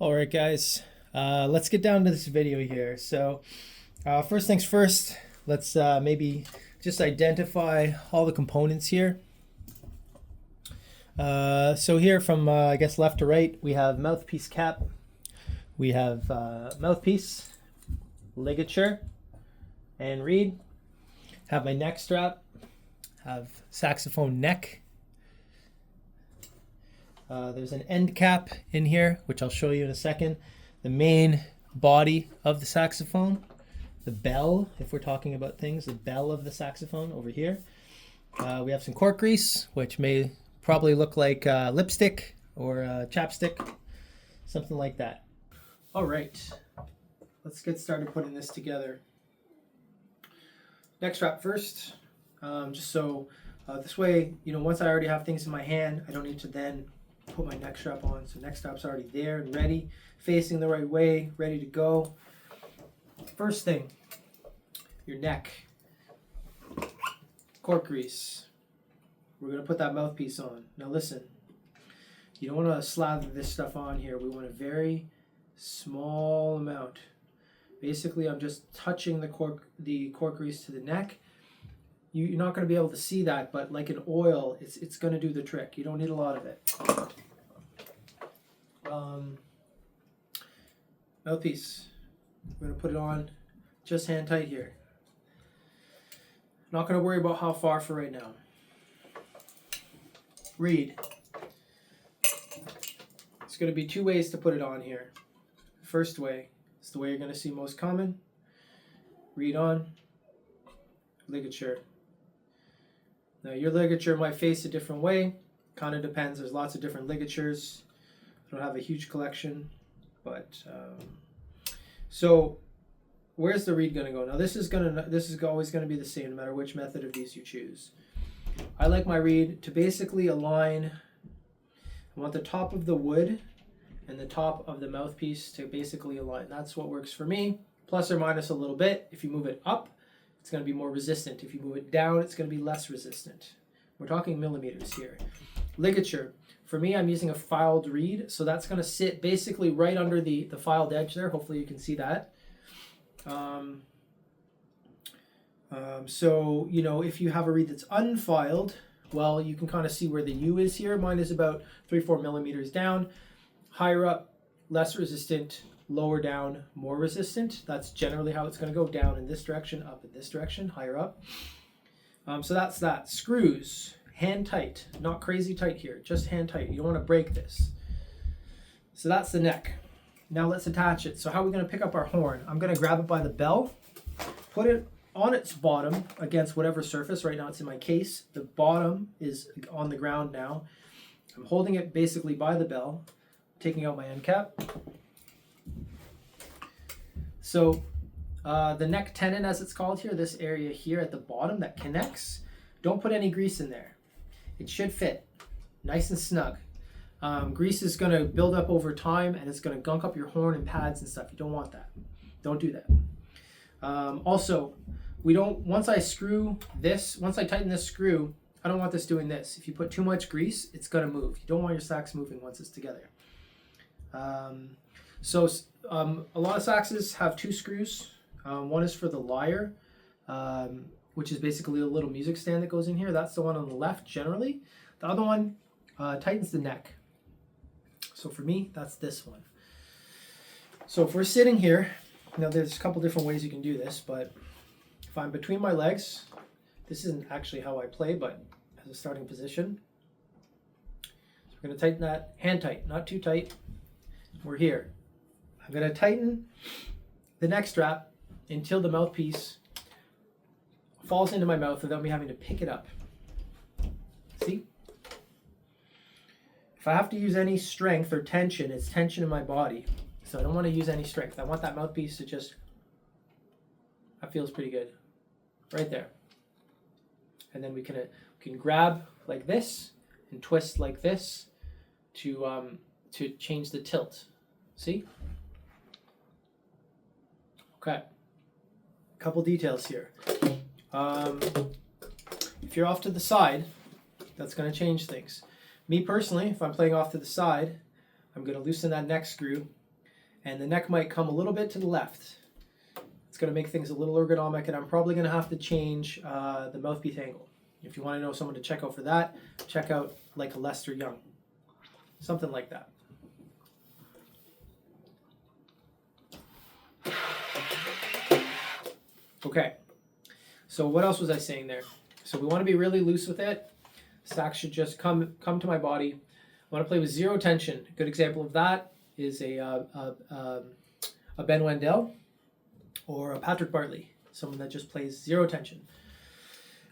All right, guys, let's get down to this video here. So, first things first, let's maybe just identify all the components here. So here from, I guess, left to right, we have mouthpiece cap, we have mouthpiece, ligature, and reed. Have my neck strap, have saxophone neck. There's an end cap in here, which I'll show you in a second. The main body of the saxophone, the bell, if we're talking about things, the bell of the saxophone over here. We have some cork grease, which may probably look like lipstick or chapstick, something like that. All right, let's get started putting this together. Neck strap first, just so this way, once I already have things in my hand, I don't need to then put my neck strap on. So neck strap's already there and ready, facing the right way, ready to go. First thing, your neck. Cork grease. We're going to put that mouthpiece on. Now listen, you don't want to slather this stuff on here. We want a very small amount. Basically, I'm just touching the cork grease to the neck. You're not going to be able to see that, but like an oil, it's going to do the trick. You don't need a lot of it. Mouthpiece. I'm going to put it on just hand tight here. Not going to worry about how far for right now. Reed. It's going to be two ways to put it on here. First way is the way you're going to see most common. Reed on. Ligature. Now your ligature might face a different way. Kind of depends. There's lots of different ligatures. I don't have a huge collection, but so where's the reed going to go? Now this is always going to be the same no matter which method of these you choose. I like my reed to basically align. I want the top of the wood and the top of the mouthpiece to basically align. That's what works for me. Plus or minus a little bit. If you move it up, it's going to be more resistant. If you move it down, it's going to be less resistant. We're talking millimeters here. Ligature. For me, I'm using a filed reed, so that's going to sit basically right under the filed edge there. Hopefully you can see that. So, if you have a reed that's unfiled, well, you can kind of see where the U is here. Mine is about 3-4 millimeters down. Higher up, less resistant. Lower down, more resistant. That's generally how it's going to go. Down in this direction, up in this direction, higher up. So that's that. Screws, hand tight, not crazy tight here, just hand tight. You don't want to break this. So that's the neck. Now let's attach it. So how are we going to pick up our horn? I'm going to grab it by the bell, put it on its bottom against whatever surface. Right now it's in my case. The bottom is on the ground now. I'm holding it basically by the bell, taking out my end cap. So the neck tenon, as it's called here, this area here at the bottom that connects, don't put any grease in there. It should fit nice and snug. Grease is going to build up over time and it's going to gunk up your horn and pads and stuff. You don't want that. Don't do that. Also, once I tighten this screw, I don't want this doing this. If you put too much grease, it's going to move. You don't want your sax moving once it's together. A lot of saxes have two screws. One is for the lyre, which is basically a little music stand that goes in here. That's the one on the left generally. The other one tightens the neck. So for me, that's this one. So if we're sitting here, now there's a couple different ways you can do this, but if I'm between my legs, this isn't actually how I play, but as a starting position. So we're going to tighten that hand tight, not too tight. We're here. I'm going to tighten the neck strap until the mouthpiece falls into my mouth without me having to pick it up. See? If I have to use any strength or tension, it's tension in my body. So I don't want to use any strength. I want that mouthpiece to that feels pretty good. Right there. And then we can grab like this and twist like this to change the tilt. See? Okay. A couple details here. If you're off to the side, that's going to change things. Me personally, if I'm playing off to the side, I'm going to loosen that neck screw and the neck might come a little bit to the left. It's going to make things a little ergonomic, and I'm probably going to have to change the mouthpiece angle. If you want to know someone to check out for that, check out like a Lester Young. Something like that. Okay, so what else was I saying there? So we want to be really loose with it. Sax should just come to my body. I want to play with zero tension. A good example of that is a Ben Wendell or a Patrick Bartley, someone that just plays zero tension.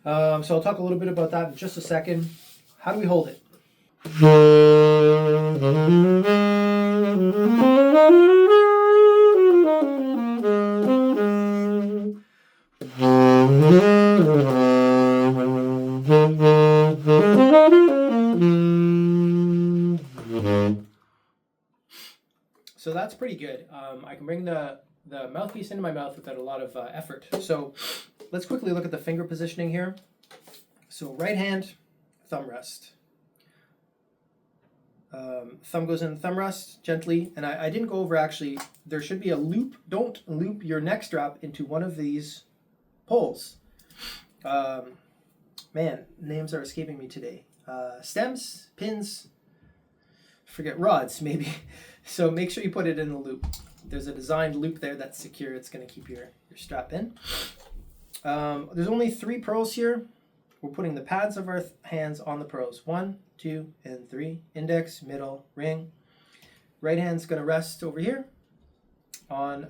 So I'll talk a little bit about that in just a second. How do we hold it? So that's pretty good. I can bring the mouthpiece into my mouth without a lot of effort. So let's quickly look at the finger positioning here. So right hand, thumb rest. Thumb goes in thumb rest gently. And I didn't go over actually, there should be a loop. Don't loop your neck strap into one of these poles. Man, names are escaping me today. Stems, pins, forget rods maybe. So make sure you put it in the loop. There's a designed loop there that's secure. It's going to keep your strap in. There's only 3 pearls here. We're putting the pads of our hands on the pearls. 1, 2, and 3. Index, middle, ring. Right hand's going to rest over here on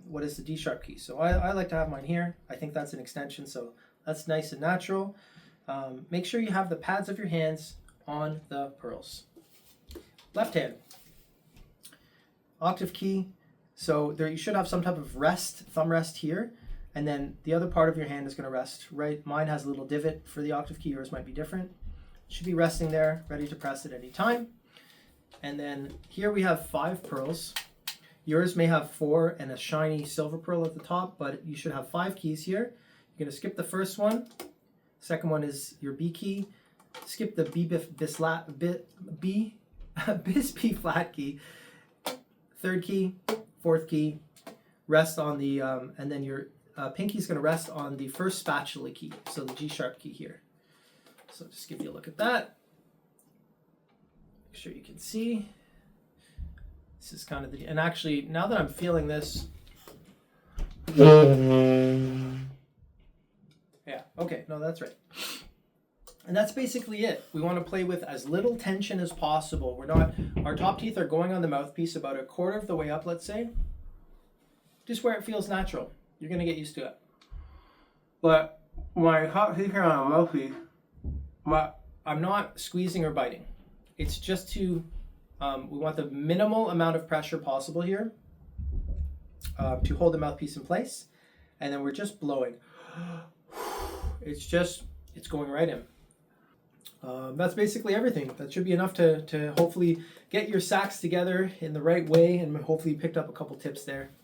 what is the D sharp key. So I like to have mine here. I think that's an extension, so that's nice and natural. Make sure you have the pads of your hands on the pearls. Left hand. Octave key. So there you should have some type of rest, thumb rest here. And then the other part of your hand is going to rest, right? Mine has a little divot for the octave key. Yours might be different. It should be resting there, ready to press at any time. And then here we have 5 pearls. Yours may have 4 and a shiny silver pearl at the top, but you should have 5 keys here. You're going to skip the first one. Second one is your B key. Skip the bis B flat key. Third key, fourth key. Rest on the and then your pinky is going to rest on the first spatula key, so the G sharp key here. So just give you a look at that. Make sure you can see. This is kind of the, and actually now that I'm feeling this, yeah, okay, no, that's right. And that's basically it. We want to play with as little tension as possible. We're not, our top teeth are going on the mouthpiece about 1/4 of the way up, let's say. Just where it feels natural. You're going to get used to it. But my top teeth are on the mouthpiece. I'm not squeezing or biting. It's just to, we want the minimal amount of pressure possible here to hold the mouthpiece in place. And then we're just blowing. It's going right in. That's basically everything. That should be enough to hopefully get your sax together in the right way, and hopefully you picked up a couple tips there.